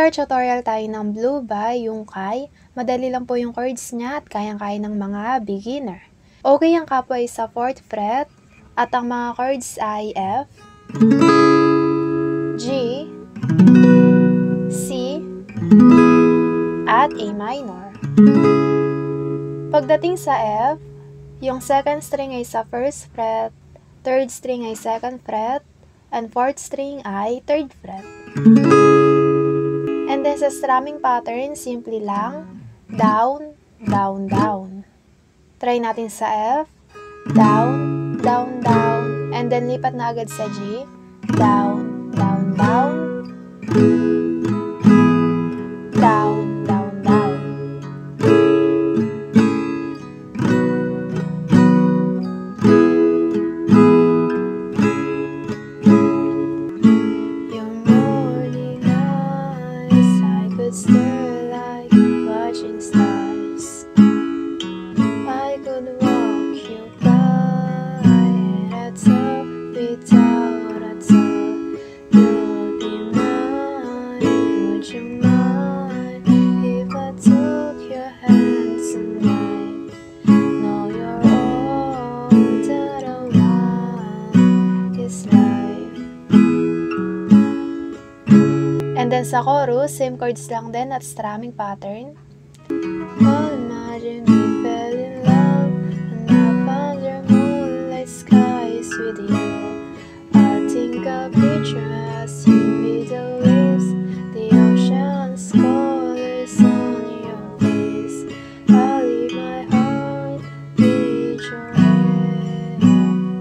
Mag-start tutorial tayo ng Blue by Yungkai. Madali lang po yung chords niya at kayang-kaya ng mga beginner. Okay ang kapo ay sa 4th fret at ang mga chords ay F, G, C, at A minor. Pagdating sa F, yung 2nd string ay sa 1st fret, 3rd string ay 2nd fret, and 4th string ay 3rd fret. And then sa strumming pattern, simply lang, down, down, down. Try natin sa F, down, down, down, and then lipat na agad sa G, down, down, down, down, down, down. Your morning eyes, I could stare like watching stars. I could walk you by and that's all without a thought. You'll be mine, would you mind if I took your hand tonight? Know you're all that I want is life. And then sa chorus, same chords lang din at strumming pattern. Oh, imagine we fell in love and I found your moonlight skies with you. I think I'll picture as you with the waves, the ocean's colors on your face. I'll leave my heart with your hair,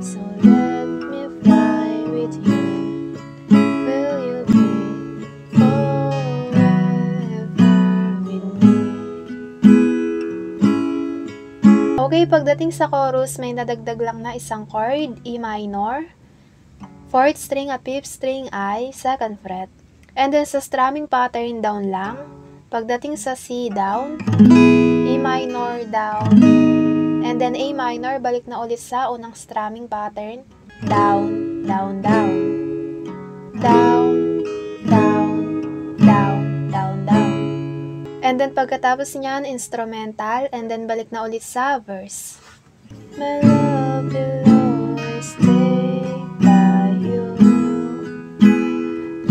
so let me fly with you. Will you be forever with me? Okay, pagdating sa chorus, may nadagdag lang na isang chord, E minor. 4th string at 5th string ay 2nd fret. And then sa strumming pattern, down lang. Pagdating sa C, down. E minor, down. And then A minor, balik na ulit sa unang strumming pattern. Down, down, down. Down, down, down, down, down. And then pagkatapos niyan, instrumental, and then balik na ulit sa verse. My love will always stay by you.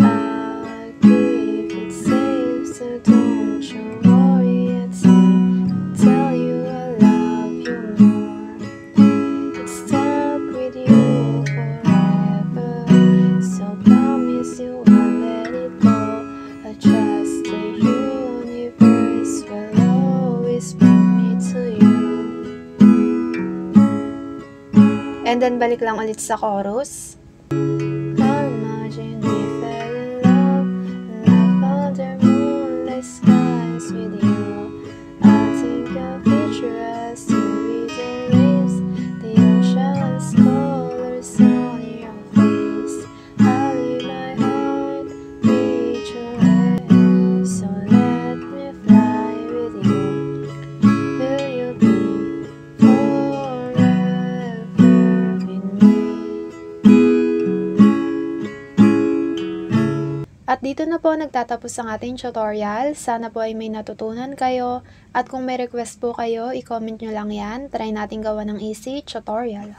I'll keep it safe, so don't you worry a thing. I'll tell you I love you more. It's stuck with you forever, so promise you won't let it go. I trust the universe will always bring me to you. And then balik lang ulit sa chorus. Imagine we fell in love and I found your moonlight skies with you. I think I'll picture us two with the waves, the ocean's colors on your face. I'll leave my heart with your hair, so let me fly with you. Will you be forever with me? At dito na po nagtatapos ang ating tutorial. Sana po ay may natutunan kayo. At kung may request po kayo, i-comment nyo lang yan. Try natin gawa ng easy tutorial.